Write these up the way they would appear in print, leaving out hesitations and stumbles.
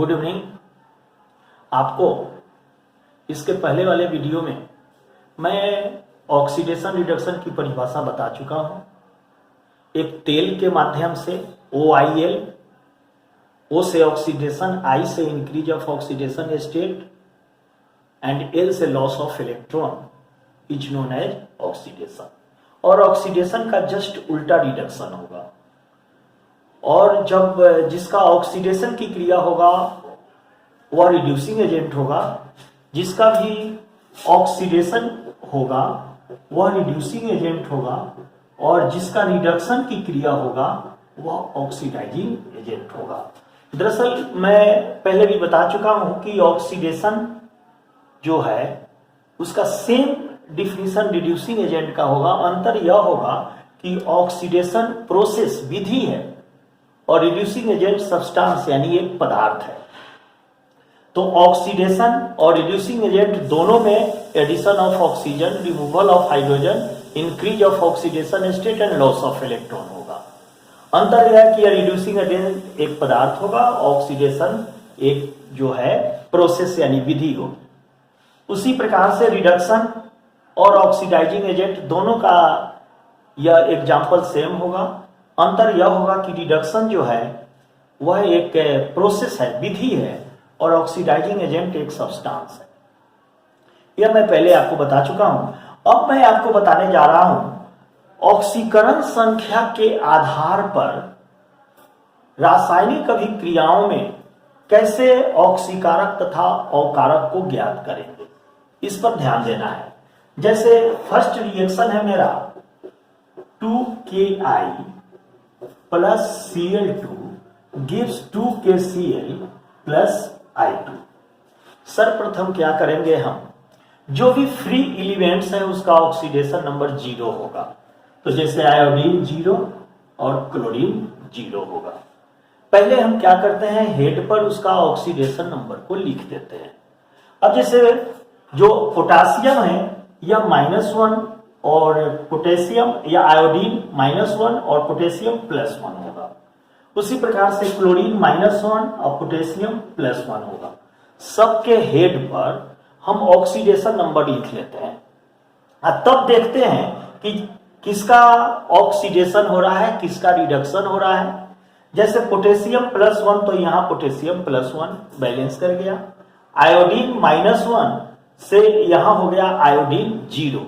Good evening. आपको इसके पहले वाले वीडियो में मैं ऑक्सीडेशन रिडक्शन की परिभाषा बता चुका हूं। एक तेल के माध्यम से OIL, O से ऑक्सीडेशन, I से increase of oxidation state and L से loss of electron is known as oxidation. और ऑक्सीडेशन का जस्ट उल्टा रिडक्शन होगा। और जब जिसका ऑक्सीडेशन की क्रिया होगा वह रिड्यूसिंग एजेंट होगा, जिसका भी ऑक्सीडेशन होगा वह रिड्यूसिंग एजेंट होगा, और जिसका रिडक्शन की क्रिया होगा वह ऑक्सीडाइजिंग एजेंट होगा। दरअसल मैं पहले भी बता चुका हूं कि ऑक्सीडेशन जो है उसका सेम डिफिनीशन रिड्यूसिंग एजेंट का होगा। अंतर यह होगा कि ऑक्सीडेशन प्रोसेस विधि है और रिड्यूसिंग एजेंट सब्सटेंस यानी एक पदार्थ है। तो ऑक्सीडेशन और रिड्यूसिंग एजेंट दोनों में addition of oxygen, removal of hydrogen, increase of oxidation state and loss of electron होगा। अंतर यह है कि रिड्यूसिंग एजेंट एक पदार्थ होगा, ऑक्सीडेशन एक जो है प्रोसेस यानी विधि होगी। उसी प्रकार से रिडक्शन और ऑक्सीडाइजिंग एजेंट दोनों का यह एग्जाम्पल सेम होगा। अंतर यह होगा कि रिडक्शन जो है वह एक प्रोसेस है, विधि है, और ऑक्सीडाइजिंग एजेंट एक सब्सटेंस है। यह मैं पहले आपको बता चुका हूं। अब मैं आपको बताने जा रहा हूं ऑक्सीकरण संख्या के आधार पर रासायनिक अभिक्रियाओं में कैसे ऑक्सीकारक तथा अकारक को ज्ञात करेंगे, इस पर ध्यान देना है। जैसे फर्स्ट रिएक्शन है मेरा 2Ki plus Cl2 gives 2KCl plus I2। सर्वप्रथम क्या करेंगे हम, जो भी फ्री एलिमेंट्स है उसका ऑक्सीडेशन नंबर 0 होगा। तो जैसे आयोडीन 0 और क्लोरीन 0 होगा। पहले हम क्या करते हैं, हेड पर उसका ऑक्सीडेशन नंबर को लिख देते हैं। अब जैसे जो पोटासियम है यह -1 और पोटेशियम या आयोडीन -1 और पोटेशियम +1 होगा। उसी प्रकार से क्लोरीन -1 और पोटेशियम +1 होगा। सबके हेड पर हम ऑक्सीडेशन नंबर लिख लेते हैं। तब देखते हैं कि किसका ऑक्सीडेशन हो रहा है, किसका रिडक्शन हो रहा है। जैसे पोटेशियम +1 तो यहाँ पोटेशियम +1 बैलेंस कर गया। आयोडीन -1 से यहां हो गया आयोडीन 0,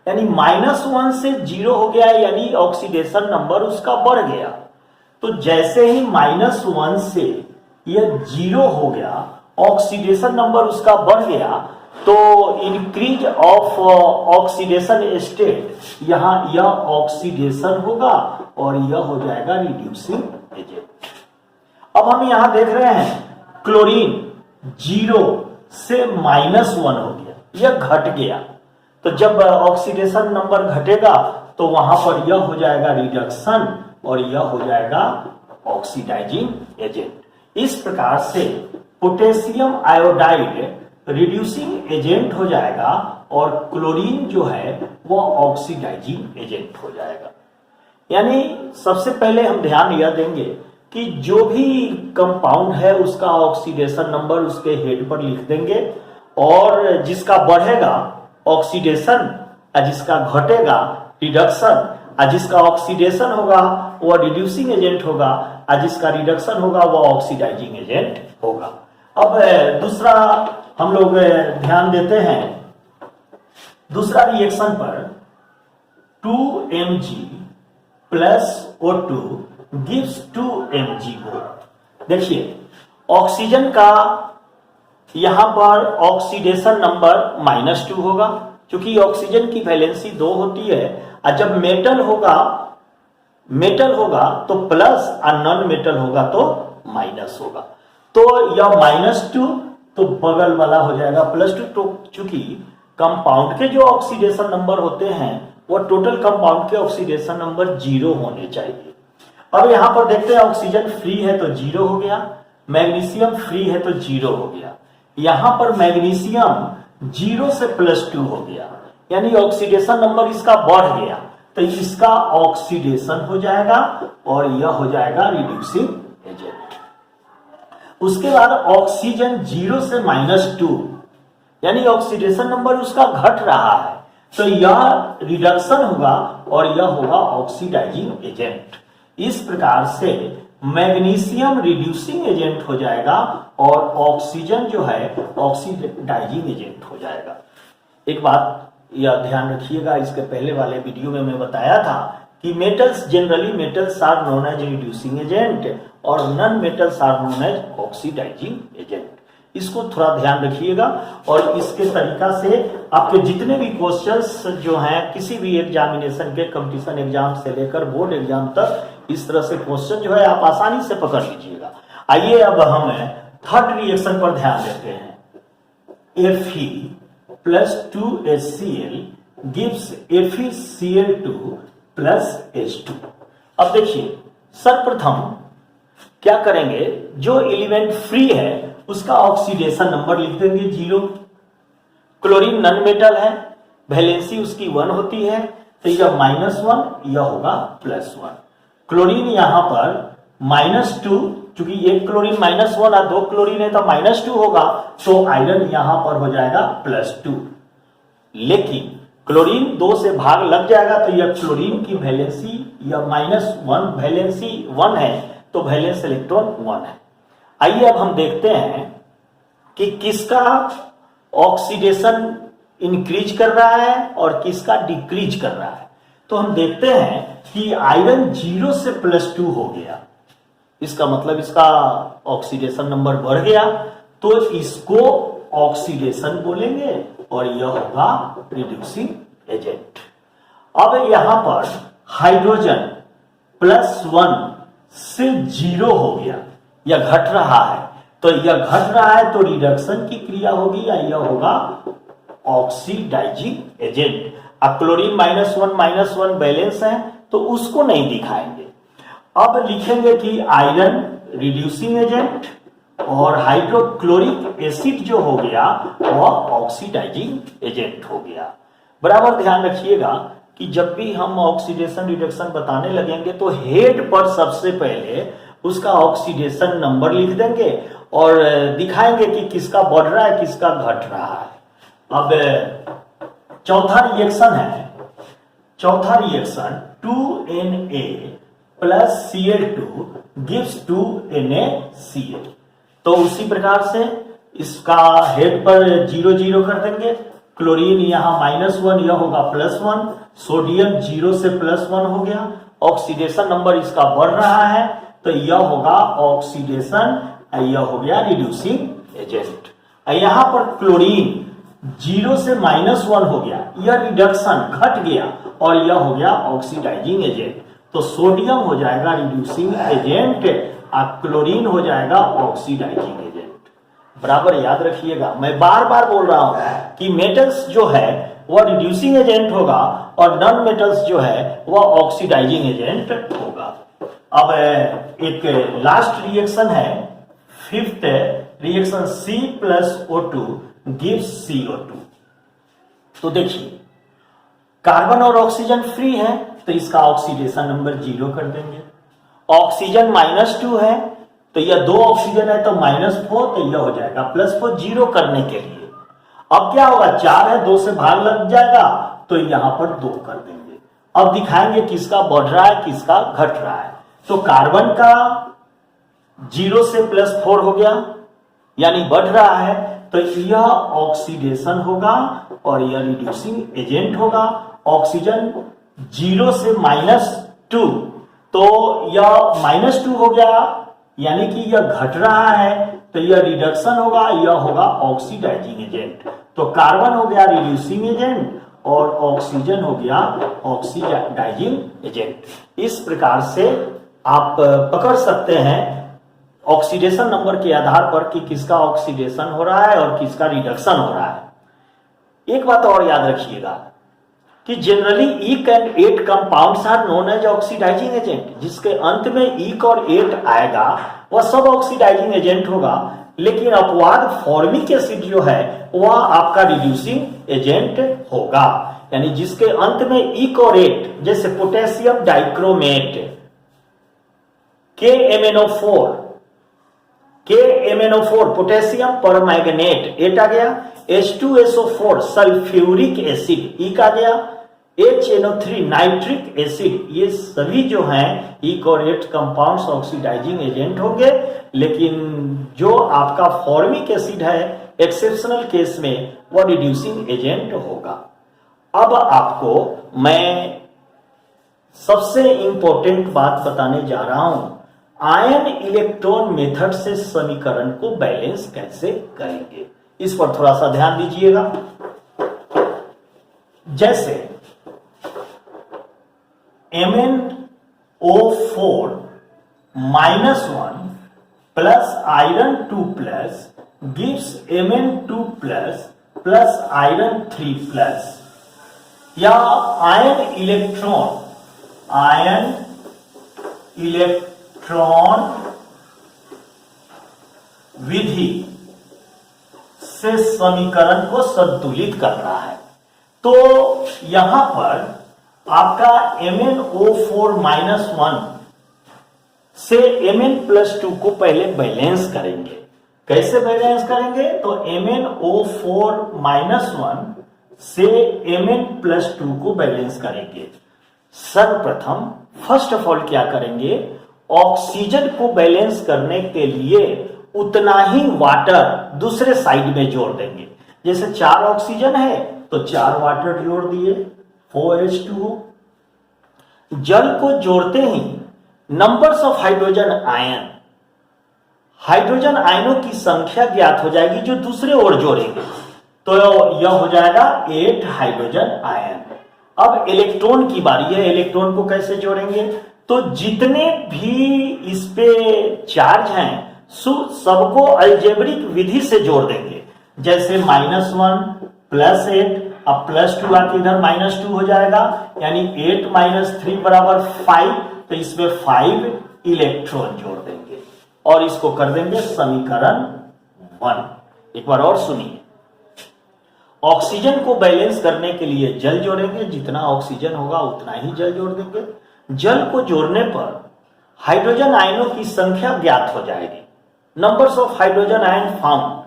यानी -1 से 0 हो गया, यानी ऑक्सीडेशन नंबर उसका बढ़ गया। तो जैसे ही -1 से यह 0 हो गया, ऑक्सीडेशन नंबर उसका बढ़ गया, तो इंक्रीज ऑफ ऑक्सीडेशन स्टेट, यहां यह ऑक्सीडेशन होगा और यह हो जाएगा रिड्यूसिंग एजेंट। अब हम यहां देख रहे हैं क्लोरीन 0 से -1 हो गया, यह घट गया। तो जब ऑक्सीडेशन नंबर घटेगा तो वहां पर यह हो जाएगा रिडक्शन और यह हो जाएगा ऑक्सीडाइजिंग एजेंट। इस प्रकार से पोटेशियम आयोडाइड रिड्यूसिंग एजेंट हो जाएगा और क्लोरीन जो है वह ऑक्सीडाइजिंग एजेंट हो जाएगा। यानी सबसे पहले हम ध्यान यह देंगे कि जो भी कंपाउंड है उसका ऑक्सीडेशन नंबर उसके हेड पर लिख देंगे, और जिसका बढ़ेगा ऑक्सीडेशन, जिसका घटेगा रिडक्शन, जिसका ऑक्सीडेशन होगा वह रिड्यूसिंग एजेंट होगा, जिसका रिडक्शन होगा वह ऑक्सीडाइजिंग एजेंट होगा। अब दूसरा हम लोग ध्यान देते हैं दूसरा रिएक्शन पर 2Mg plus O2 gives 2MgO। देखिए ऑक्सीजन का यहां पर ऑक्सीडेशन नंबर -2 होगा, क्योंकि ऑक्सीजन की वैलेंसी 2 होती है। और जब मेटल होगा तो प्लस और नॉन मेटल होगा तो माइनस होगा। तो यह -2 तो बगल वाला हो जाएगा +2। तो चूंकि कंपाउंड के जो ऑक्सीडेशन नंबर होते हैं वह टोटल कंपाउंड के ऑक्सीडेशन नंबर 0 होने चाहिए। अब यहां पर देखते हैं ऑक्सीजन फ्री है तो 0 हो गया, मैग्नीशियम फ्री है तो 0 हो गया। यहां पर मैग्नीशियम 0 से +2 हो गया, यानी ऑक्सीडेशन नंबर इसका बढ़ गया, तो इसका ऑक्सीडेशन हो जाएगा और यह हो जाएगा रिड्यूसिंग एजेंट। उसके बाद ऑक्सीजन 0 से -2, यानी ऑक्सीडेशन नंबर उसका घट रहा है, तो यह रिडक्शन होगा और यह होगा ऑक्सीडाइजिंग एजेंट। इस प्रकार से मैग्नीशियम रिड्यूसिंग एजेंट हो जाएगा और ऑक्सीजन जो है ऑक्सीडाइजिंग एजेंट हो जाएगा। एक बात यह ध्यान रखिएगा, इसके पहले वाले वीडियो में मैं बताया था कि metals generally metals are known as reducing agent और non metals are known as oxidising agent. इसको थोड़ा ध्यान रखिएगा और इसके तरीका से आपके जितने भी क्वेश्चंस जो हैं किसी भी एग्जामिनेशन के, कंपटीशन एग्जाम से लेकर बोर्ड एग्जाम तक, इस तरह से क्वेश्चन जो है आप आसानी से पकड़ लीजिएगा। आइए अब हम थर्ड रिएक्शन पर ध्यान देते हैं। Fe plus 2HCl gives FeCl2 plus H2। अब देखिए सर्वप्रथम क्या करेंगे, जो एलिमेंट फ्री है उसका ऑक्सीडेशन नंबर लिख देंगे 0। क्लोरीन नॉन मेटल है, वैलेंसी उसकी 1 होती है, तो यह -1, यह होगा +1। क्लोरीन यहां पर -2, चूंकि एक क्लोरीन -1 और 2 क्लोरीन है तो -2 होगा, तो आयरन यहां पर हो जाएगा +2। लेकिन क्लोरीन 2 से भाग लग जाएगा तो यह क्लोरीन की वैलेंसी यह -1, वैलेंसी 1 है, तो वैलेंस इलेक्ट्रॉन 1 है। आइए अब हम देखते हैं कि किसका ऑक्सीडेशन इंक्रीज कर रहा है और किसका डिक्रीज कर रहा है। तो हम देखते हैं कि आयरन 0 से +2 हो गया, इसका मतलब इसका ऑक्सीडेशन नंबर बढ़ गया, तो इसको ऑक्सीडेशन बोलेंगे और यह होगा रिड्यूसिंग एजेंट। अब यहां पर हाइड्रोजन +1 से 0 हो गया, यह घट रहा है, तो यह घट रहा है तो रिडक्शन की क्रिया होगी या यह होगा ऑक्सीडाइजिंग एजेंट। अब क्लोरीन -1 बैलेंस है तो उसको नहीं दिखाएंगे। अब लिखेंगे कि आयरन रिड्यूसिंग एजेंट और हाइड्रोक्लोरिक एसिड जो हो गया वह ऑक्सीडाइजिंग एजेंट हो गया। बराबर ध्यान रखिएगा कि जब भी हम ऑक्सीडेशन रिडक्शन बताने लगेंगे तो हेड पर सबसे पहले उसका ऑक्सीडेशन नंबर लिख देंगे और दिखाएंगे कि किसका बढ़ रहा है किसका घट रहा है। अब चौथा रिएक्शन है, चौथा reaction 2Na plus Cl2 gives 2NaCl। तो उसी प्रकार से इसका हेड पर 0 0 कर देंगे। क्लोरीन यहां -1, यह होगा +1। सोडियम 0 से +1 हो गया, ऑक्सीडेशन नंबर इसका बढ़ रहा है, तो यह होगा ऑक्सीडेशन, यह हो गया रिड्यूसिंग एजेंट। यहां पर क्लोरीन 0 से -1 हो गया, यह रिडक्शन घट गया और यह हो गया ऑक्सीडाइजिंग एजेंट। तो सोडियम हो जाएगा रिड्यूसिंग एजेंट और क्लोरीन हो जाएगा ऑक्सीडाइजिंग एजेंट। बराबर याद रखिएगा, मैं बार बार बोल रहा हूं कि मेटल्स जो है वह रिड्यूसिंग एजेंट होगा और नॉन मेटल्स जो है वह ऑक्सीडाइजिंग एजेंट होगा। अब एक लास्ट रिएक्शन है, fifth reaction C plus O2 gives CO2। तो देखिए कार्बन और ऑक्सीजन फ्री है तो इसका ऑक्सीडेशन नंबर 0 कर देंगे। ऑक्सीजन -2 है तो यह 2 ऑक्सीजन है तो -4, तो यह हो जाएगा +4, 0 करने के लिए। अब क्या होगा, 4 है, 2 से भाग लग जाएगा तो यहां पर 2 कर देंगे। अब दिखाएंगे किसका बढ़ रहा है किसका घट रहा है। तो कार्बन का 0 से +4 हो गया यानी बढ़ रहा है, तो यह ऑक्सीडेशन होगा और यह रिड्यूसिंग एजेंट होगा। ऑक्सीजन 0 से -2, तो यह -2 हो गया यानी कि यह घट रहा है, तो यह रिडक्शन होगा, यह होगा ऑक्सीडाइजिंग एजेंट। तो कार्बन हो गया रिड्यूसिंग एजेंट और ऑक्सीजन हो गया ऑक्सीडाइजिंग एजेंट। इस प्रकार से आप पकड़ सकते हैं ऑक्सीडेशन नंबर के आधार पर कि किसका ऑक्सीडेशन हो रहा है और किसका रिडक्शन हो रहा है। एक बात और याद रखिएगा कि generally ic and ate compounds are known as oxidising agent. जिसके अंत में ईक और एट आएगा वह सब ऑक्सीडाइजिंग एजेंट होगा, लेकिन अपवाद फॉर्मिक एसिड जो है वह आपका रिड्यूसिंग एजेंट होगा। यानी जिसके अंत में ईक और एट, जैसे potassium dichromate KMnO4, KMnO4 potassium पर मैग्नेट 8 आ गया, H2SO4 सल्फ्यूरिक एसिड E का गया, HNO3 नाइट्रिक एसिड, ये सभी जो हैं इकोरेट कंपाउंड्स ऑक्सीडाइजिंग एजेंट होंगे, लेकिन जो आपका फॉर्मिक एसिड है एक्सेप्शनल केस में वो रिड्यूसिंग एजेंट होगा। अब आपको मैं सबसे इंपॉर्टेंट बात बताने जा रहा हूं, आयन इलेक्ट्रॉन मेथड से समीकरण को बैलेंस कैसे करेंगे, इस पर थोड़ा सा ध्यान दीजिएगा। जैसे MnO4 -1 plus iron 2 plus gives Mn2 plus iron 3 plus, या आयन इलेक्ट्रॉन विधि से समीकरण को संतुलित करना है। तो यहां पर आपका MnO4 -1 से Mn+2 को पहले बैलेंस करेंगे। कैसे बैलेंस करेंगे? तो MnO4 -1 से Mn+2 को बैलेंस करेंगे। सर्वप्रथम फर्स्ट ऑफ ऑल क्या करेंगे, ऑक्सीजन को बैलेंस करने के लिए उतना ही वाटर दूसरे साइड में जोड़ देंगे। जैसे 4 ऑक्सीजन है तो 4 वाटर जोड़ दिए, 4H2O। जल को जोड़ते ही नंबर्स ऑफ हाइड्रोजन आयनों की संख्या ज्ञात हो जाएगी जो दूसरे ओर जोड़ेंगे, तो यह हो जाएगा 8 हाइड्रोजन आयन। अब इलेक्ट्रॉन की बारी है, इलेक्ट्रॉन को कैसे जोड़ेंगे? तो जितने भी इस पे चार्ज हैं सबको अलजेब्रिक विधि से जोड़ देंगे। जैसे -1 +8, अब +2 आके इधर -2 हो जाएगा, यानी 8 - 3 = 5, तो इसमें 5 इलेक्ट्रॉन जोड़ देंगे और इसको कर देंगे समीकरण 1। एक बार और सुनिए, ऑक्सीजन को बैलेंस करने के लिए जल जोड़ेंगे, जितना ऑक्सीजन होगा उतना ही जल जोड़ देंगे। जल को जोड़ने पर हाइड्रोजन आयनों की संख्या ज्ञात हो जाएगी, numbers of hydrogen ion found.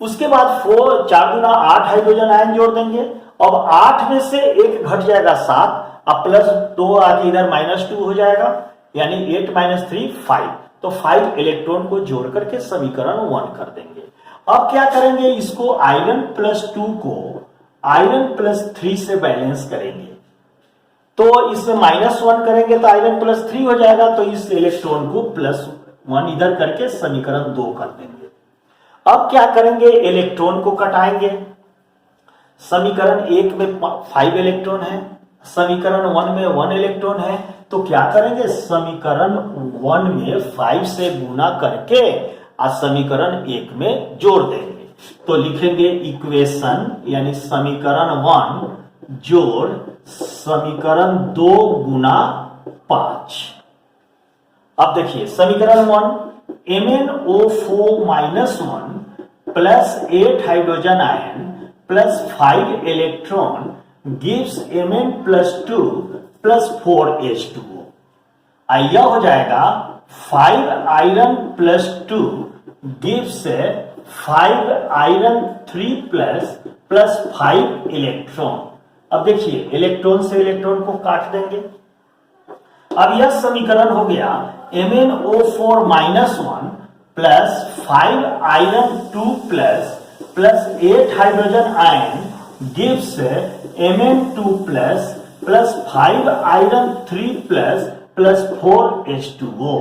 उसके बाद 4 × 8 हाइड्रोजन आयन जोड़ देंगे। अब 8 में से 1 घट जाएगा 7, अब +2 आके इधर -2 हो जाएगा, यानी 8 - 3 5, तो 5 इलेक्ट्रॉन को जोड़ करके समीकरण 1 कर देंगे। अब क्या करेंगे, इसको आयरन +2 को आयरन +3 से बैलेंस करेंगे। तो इसमें -1 करेंगे तो आयरन +3 हो जाएगा, तो इस इलेक्ट्रॉन को +1 इधर करके समीकरण 2 कर देंगे। अब क्या करेंगे, इलेक्ट्रॉन को कटाएंगे। समीकरण 1 में 5 इलेक्ट्रॉन है, समीकरण 1 में 1 इलेक्ट्रॉन है, तो क्या करेंगे, समीकरण 1 में 5 से गुना करके समीकरण 1 में जोड़ देंगे। तो लिखेंगे इक्वेशन यानी समीकरण 1 जोड़ समीकरण 2 × 5। अब देखिए समीकरण 1, MnO4 -1 plus 8 hydrogen ion plus 5 electron gives Mn+2 plus 4H2O। यह हो जाएगा 5 iron +2 gives 5 iron 3 plus 5 electron. अब देखिए इलेक्ट्रॉन से इलेक्ट्रॉन को काट देंगे। अब यह समीकरण हो गया MnO4 -1 plus 5 iron 2 plus 8 hydrogen ion gives Mn2 plus 5 iron 3 plus 4H2O।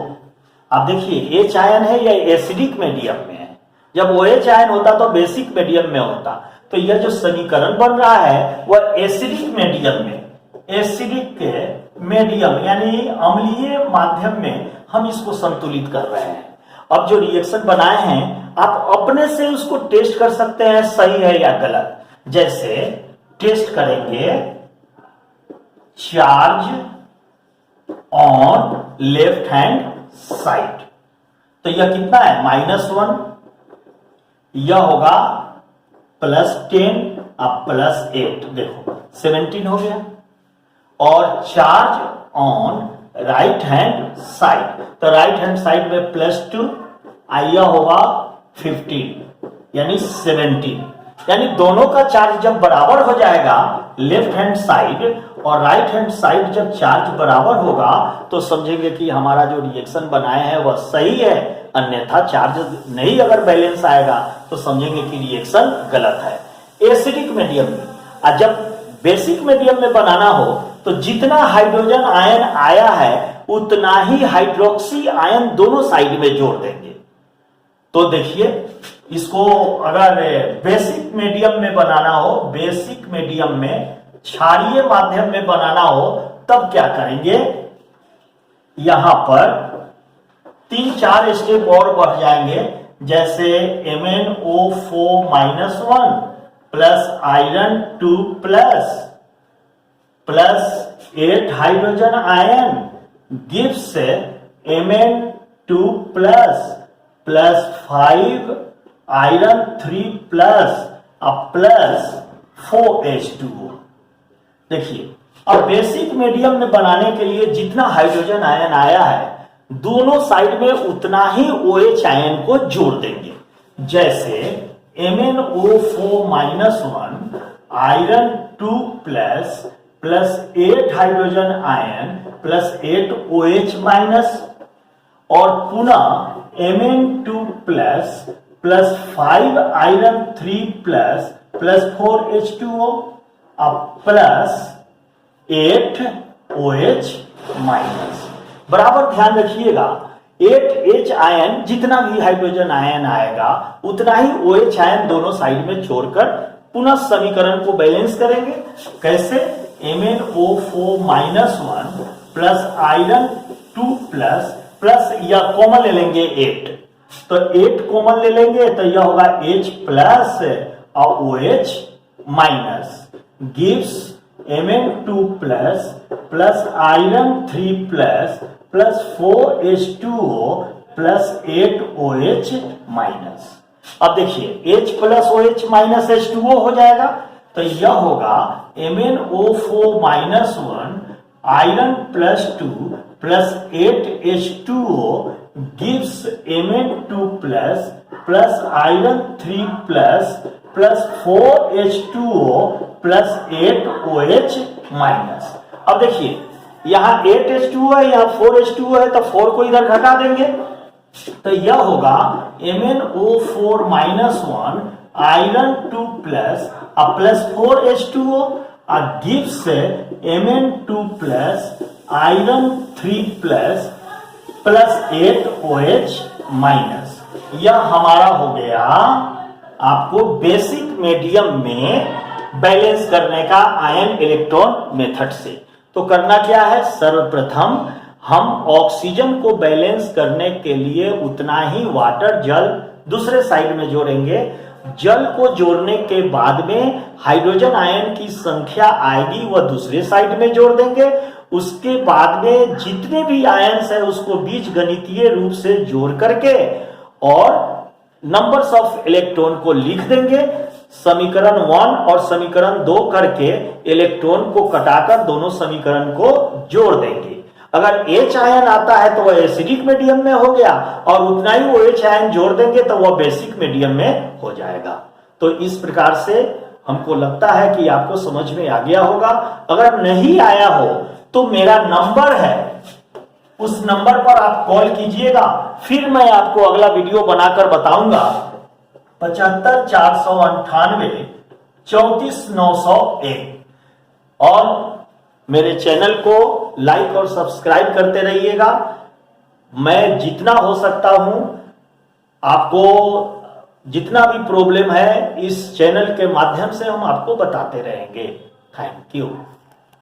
अब देखिए H आयन है, यह एसिडिक मीडियम में है। जब OH आयन होता तो बेसिक मीडियम में होता, तो यह जो समीकरण बन रहा है वह एसिडिक मीडियम में, एसिडिक के मीडियम यानी अम्लीय माध्यम में हम इसको संतुलित कर रहे हैं। अब जो रिएक्शन बनाए हैं आप अपने से उसको टेस्ट कर सकते हैं सही है या गलत। जैसे टेस्ट करेंगे charge on left hand side, तो यह कितना है -1, यह होगा +10 अब +8, देखो 17 हो गया। और charge on right hand side, तो राइट हैंड साइड में +2 यह होगा 15 यानी 17, यानी दोनों का चार्ज जब बराबर हो जाएगा, लेफ्ट हैंड साइड और राइट हैंड साइड जब चार्ज बराबर होगा तो समझेंगे कि हमारा जो रिएक्शन बनाए हैं वह सही है, अन्यथा चार्ज नहीं अगर बैलेंस आएगा तो समझेंगे कि रिएक्शन गलत है। एसिडिक मीडियम में जब बेसिक मीडियम में बनाना हो तो जितना हाइड्रोजन आयन आया है उतना ही हाइड्रोक्सी आयन दोनों साइड में जोड़ देंगे। तो देखिए, इसको अगर बेसिक मीडियम में बनाना हो, बेसिक मीडियम में क्षारीय माध्यम में बनाना हो, तब क्या करेंगे, यहां पर 3-4 स्टेप और बढ़ जाएंगे। जैसे MnO4-1 plus iron 2 plus 8 hydrogen ion gives Mn2 plus 5 iron 3 plus 4H2O। देखिए, अब बेसिक मीडियम में बनाने के लिए जितना हाइड्रोजन आयन आया है दोनों साइड में उतना ही OH आयन को जोड़ देंगे। जैसे MnO4-1 iron 2 plus 8 hydrogen ion plus 8 OH minus, और पुनः Mn2 plus 5 iron 3 plus 4H2O अब प्लस 8 OH माइनस। बराबर ध्यान रखिएगा, 8H आयन जितना भी हाइड्रोजन आयन आएगा उतना ही OH आयन दोनों साइड में छोड़कर पुनः समीकरण को बैलेंस करेंगे। कैसे, MnO4-1 प्लस आयरन 2 प्लस यह कॉमन ले लेंगे 8, तो 8 कॉमन ले लेंगे तो यह होगा H प्लस और OH minus gives Mn2 plus iron 3 plus 4H2O plus 8 OH minus. अब देखिए, H plus OH minus H2O हो जाएगा, तो यह होगा MnO4-1 iron plus 2 plus 8H2O gives Mn2 plus iron 3 plus 4H2O plus 8 OH minus. अब देखिए, यहां 8H2O है, यहां 4H2O है, तो 4 को इधर घटा देंगे, तो यह होगा MnO4-1 iron 2 plus 4H2O gives Mn2 plus iron 3 plus 8 OH minus. यह हमारा हो गया आपको बेसिक मीडियम में बैलेंस करने का आयन इलेक्ट्रॉन मेथड से। तो करना क्या है, सर्वप्रथम हम ऑक्सीजन को बैलेंस करने के लिए उतना ही वाटर जल दूसरे साइड में जोड़ेंगे। जल को जोड़ने के बाद में हाइड्रोजन आयन की संख्या आएगी वह दूसरे साइड में जोड़ देंगे। उसके बाद में जितने भी आयन्स है उसको बीजगणितीय रूप से जोड़ करके और नंबर्स ऑफ इलेक्ट्रॉन को लिख देंगे। समीकरण 1 और समीकरण 2 करके इलेक्ट्रॉन को कटाकर दोनों समीकरण को जोड़ देंगे। अगर H आयन आता है तो वह एसिडिक मीडियम में हो गया और उतना ही OH आयन जोड़ देंगे तो वह बेसिक मीडियम में हो जाएगा। तो इस प्रकार से हमको लगता है कि आपको समझ में आ गया होगा। अगर नहीं आया हो तो मेरा नंबर है, उस नंबर पर आप कॉल कीजिएगा, फिर मैं आपको अगला वीडियो बनाकर बताऊंगा। 75 498 34 901 और मेरे चैनल को लाइक और सब्सक्राइब करते रहिएगा। मैं जितना हो सकता हूं आपको जितना भी प्रॉब्लम है इस चैनल के माध्यम से हम आपको बताते रहेंगे। Thank you.